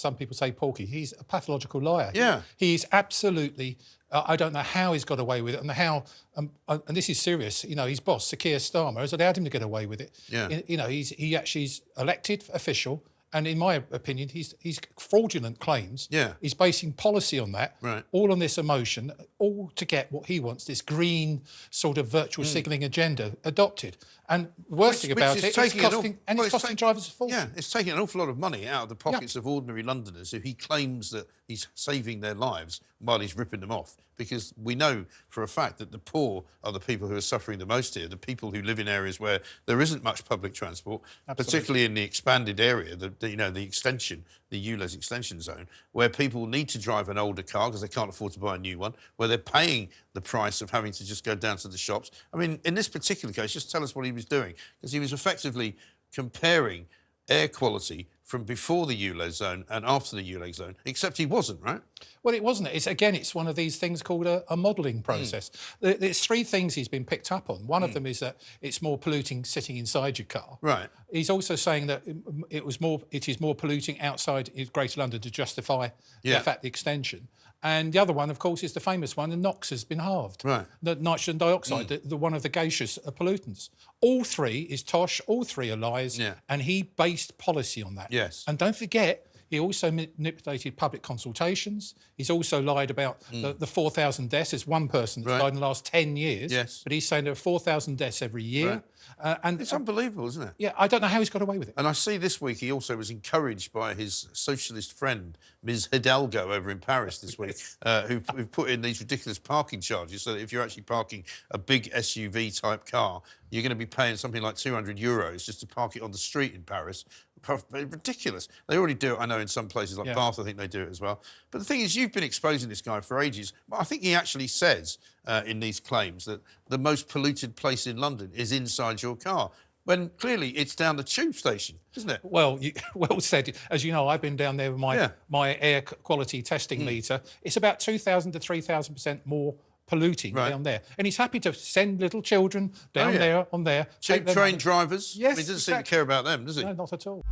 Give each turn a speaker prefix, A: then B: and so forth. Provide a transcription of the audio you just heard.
A: some people say porky. He's a pathological liar.
B: Yeah.
A: He's absolutely... I don't know how he's got away with it, and how, and this is serious, you know, his boss, Sir Keir Starmer, has allowed him to get away with it.
B: Yeah.
A: You know, he actually is elected official, and in my opinion, he's fraudulent claims.
B: Yeah.
A: He's basing policy on that,
B: right.
A: all on this emotion, all to get what he wants, this green sort of virtual signalling agenda adopted. And the worst thing about it, it's costing drivers a fortune.
B: Yeah, it's taking an awful lot of money out of the pockets of ordinary Londoners who he claims that he's saving their lives while he's ripping them off. Because we know for a fact that the poor are the people who are suffering the most here, the people who live in areas where there isn't much public transport, particularly in the expanded area, the extension, the ULEZ extension zone, where people need to drive an older car because they can't afford to buy a new one, where they're paying the price of having to just go down to the shops. I mean, in this particular case, just tell us what he was doing, because he was effectively comparing air quality from before the ULEZ zone and after the ULEZ zone, except he wasn't, right?
A: Well, it wasn't. It's one of these things called a modelling process. There's three things he's been picked up on. One of them is that it's more polluting sitting inside your car.
B: Right.
A: He's also saying that it is more polluting outside Greater London to justify the extension. And the other one, of course, is the famous one, the NOx has been halved.
B: Right.
A: The nitrogen dioxide, the one of the gaseous pollutants. All three is tosh, all three are lies, and he based policy on that.
B: Yes.
A: And don't forget, he also manipulated public consultations. He's also lied about the 4,000 deaths. There's one person that's died in the last 10 years.
B: Yes.
A: But he's saying there are 4,000 deaths every year.
B: Right. And it's unbelievable, isn't it?
A: Yeah, I don't know how he's got away with it.
B: And I see this week he also was encouraged by his socialist friend, Ms Hidalgo, over in Paris this week, who've put in these ridiculous parking charges so that if you're actually parking a big SUV-type car, you're going to be paying something like €200 just to park it on the street in Paris. Ridiculous. They already do it, I know, in some places like Bath, I think they do it as well. But the thing is, you've been exposing this guy for ages. Well, I think he actually says in these claims that the most polluted place in London is inside your car, when clearly it's down the tube station, isn't it?
A: Well, well said. As you know, I've been down there with my air quality testing meter. It's about 2,000 to 3,000% more polluting down there. And he's happy to send little children down there on there.
B: Cheap train drivers?
A: Yes,
B: I mean, he doesn't seem to care about them, does he?
A: No, not at all.